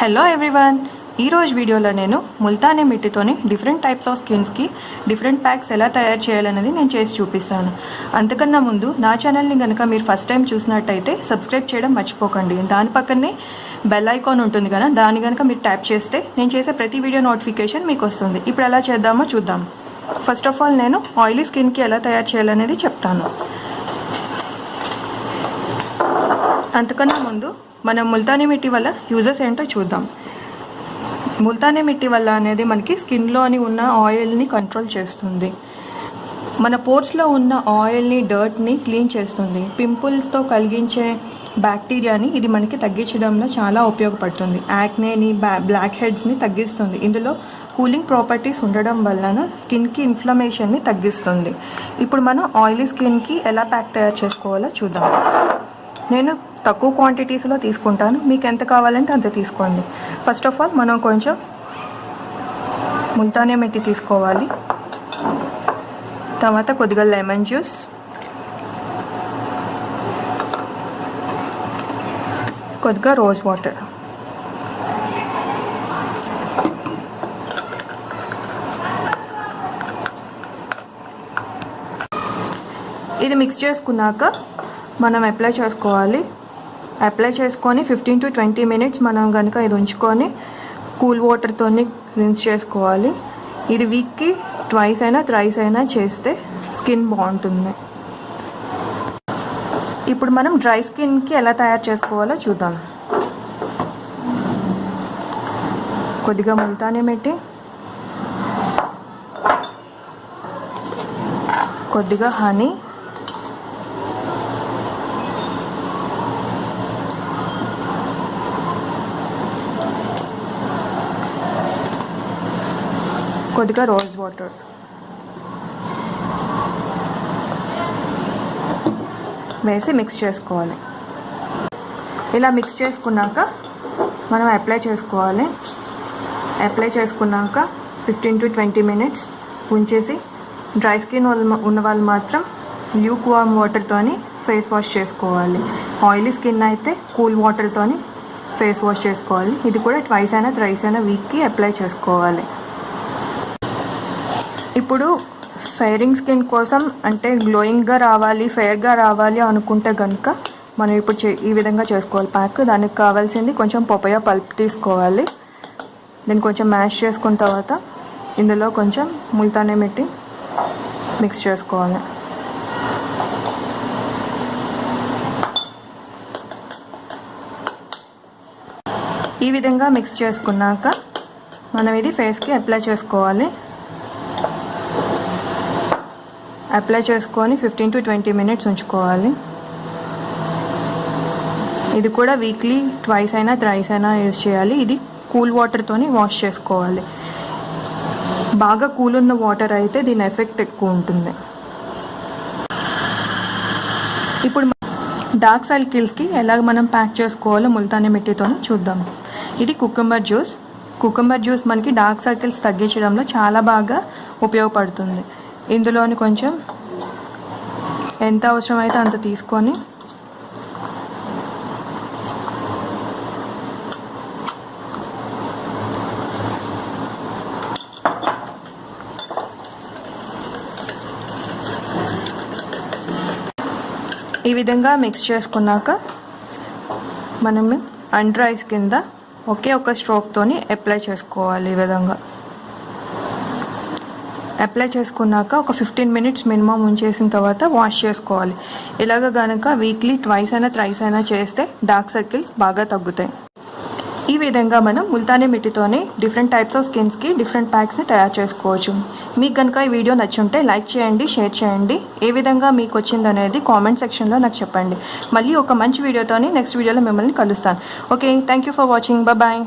Hello everyone, ఈరోజు వీడియోలో నేను ముల్తానీ మిట్టితోని డిఫరెంట్ టైప్స్ ఆఫ్ స్కిన్స్కి డిఫరెంట్ ప్యాక్స్ ఎలా తయారు చేయాలనేది నేను చేసి చూపిస్తాను. అంతకన్నా ముందు నా ఛానల్ని కనుక మీరు ఫస్ట్ టైం చూసినట్టయితే సబ్స్క్రైబ్ చేయడం మర్చిపోకండి. దాని పక్కనే బెల్ ఐకాన్ ఉంటుంది కదా, దాన్ని కనుక మీరు ట్యాప్ చేస్తే నేను చేసే ప్రతి వీడియో నోటిఫికేషన్ మీకు వస్తుంది. ఇప్పుడు ఎలా చేద్దామో చూద్దాం. ఫస్ట్ ఆఫ్ ఆల్ నేను ఆయిలీ స్కిన్కి ఎలా తయారు చేయాలనేది చెప్తాను. అంతకన్నా ముందు మనం ముల్తానీ మిట్టి వల్ల యూజెస్ ఏంటో చూద్దాం. ముల్తానీ మిట్టి వల్ల అనేది మనకి స్కిన్లోని ఉన్న ఆయిల్ని కంట్రోల్ చేస్తుంది, మన పోర్స్లో ఉన్న ఆయిల్ని డర్ట్ని క్లీన్ చేస్తుంది, పింపుల్స్తో కలిగించే బ్యాక్టీరియాని ఇది మనకి తగ్గించడంలో చాలా ఉపయోగపడుతుంది, యాక్నేని బ్లాక్ హెడ్స్ని తగ్గిస్తుంది. ఇందులో కూలింగ్ ప్రాపర్టీస్ ఉండడం వలన స్కిన్కి ఇన్ఫ్లమేషన్ని తగ్గిస్తుంది. ఇప్పుడు మనం ఆయిలీ స్కిన్కి ఎలా ప్యాక్ తయారు చేసుకోవాలో చూద్దాం. నేను తక్కువ క్వాంటిటీస్లో తీసుకుంటాను, మీకు ఎంత కావాలంటే అంత తీసుకోండి. ఫస్ట్ ఆఫ్ ఆల్ మనం కొంచెం ముల్తానీ మిట్టి తీసుకోవాలి. తర్వాత కొద్దిగా లెమన్ జ్యూస్, కొద్దిగా రోజ్ వాటర్, ఇది మిక్స్ చేసుకున్నాక మనం అప్లై చేసుకోవాలి. అప్లై చేసుకొని 15 to 20 minutes మనం కనుక ఇది ఉంచుకొని కూల్ వాటర్తో రిన్స్ చేసుకోవాలి. ఇది వీక్కి ట్వైస్ అయినా థ్రైస్ అయినా చేస్తే స్కిన్ బాగుంటుంది. ఇప్పుడు మనం డ్రై స్కిన్కి ఎలా తయారు చేసుకోవాలో చూద్దాం. కొద్దిగా ముల్తానీ మిట్టి, కొద్దిగా హనీ, కొద్దిగా రోజ్ వాటర్ వేసి మిక్స్ చేసుకోవాలి. ఇలా మిక్స్ చేసుకున్నాక మనం అప్లై చేసుకోవాలి. అప్లై చేసుకున్నాక 15 to 20 minutes ఉంచేసి డ్రై స్కిన్ ఉన్న వాళ్ళు మాత్రం ల్యూక్ వార్మ్ వాటర్తోని ఫేస్ వాష్ చేసుకోవాలి. ఆయిలీ స్కిన్ అయితే కూల్ వాటర్తోని ఫేస్ వాష్ చేసుకోవాలి. ఇది కూడా ట్వైస్ అయినా థ్రైస్ అయినా వీక్కి అప్లై చేసుకోవాలి. ఇప్పుడు ఫెయిరింగ్ స్కిన్ కోసం అంటే గ్లోయింగ్గా రావాలి, ఫెయిర్గా రావాలి అనుకుంటే కనుక మనం ఇప్పుడు ఈ విధంగా చేసుకోవాలి ప్యాక్. దానికి కావాల్సింది కొంచెం పపాయ పల్ప్ తీసుకోవాలి. దీన్ని కొంచెం మ్యాష్ చేసుకున్న తర్వాత ఇందులో కొంచెం ముల్తానీ మిట్టి మిక్స్ చేసుకోవాలి. ఈ విధంగా మిక్స్ చేసుకున్నాక మనం ఇది ఫేస్కి అప్లై చేసుకోవాలి. అప్లై చేసుకొని 15 to 20 minutes ఉంచుకోవాలి. ఇది కూడా వీక్లీ ట్వైస్ అయినా థ్రైస్ అయినా యూజ్ చేయాలి. ఇది కూల్ వాటర్తోని వాష్ చేసుకోవాలి. బాగా కూల్ ఉన్న వాటర్ అయితే దీని ఎఫెక్ట్ ఎక్కువ ఉంటుంది. ఇప్పుడు డార్క్ సర్కిల్స్కి ఎలాగ మనం ప్యాక్ చేసుకోవాలో ముల్తానీ మిట్టితో చూద్దాం. ఇది కుకుంబర్ జ్యూస్. కుకుంబర్ జ్యూస్ మనకి డార్క్ సర్కిల్స్ తగ్గించడంలో చాలా బాగా ఉపయోగపడుతుంది. ఇందులోని కొంచెం ఎంత అవసరమైతే అంత తీసుకొని ఈ విధంగా మిక్స్ చేసుకున్నాక మనం అండర్ ఐస్ కింద ఒకే ఒక స్ట్రోక్తోని అప్లై చేసుకోవాలి. ఈ విధంగా అప్లై చేసుకున్నాక ఒక 15 minutes మినిమం ఉంచేసిన తర్వాత వాష్ చేసుకోవాలి. ఇలాగ కనుక వీక్లీ ట్వైస్ అయినా థ్రైస్ అయినా చేస్తే డార్క్ సర్కిల్స్ బాగా తగ్గుతాయి. ఈ విధంగా మనం ముల్తానీ మిట్టితోని డిఫరెంట్ టైప్స్ ఆఫ్ స్కిన్స్కి డిఫరెంట్ ప్యాక్స్ని తయారు చేసుకోవచ్చు. మీకు కనుక ఈ వీడియో నచ్చుంటే లైక్ చేయండి, షేర్ చేయండి. ఏ విధంగా మీకు వచ్చిందనేది కామెంట్ సెక్షన్లో నాకు చెప్పండి. మళ్ళీ ఒక మంచి వీడియోతోని నెక్స్ట్ వీడియోలో మిమ్మల్ని కలుస్తాను. Okay, thank you for watching. Bye.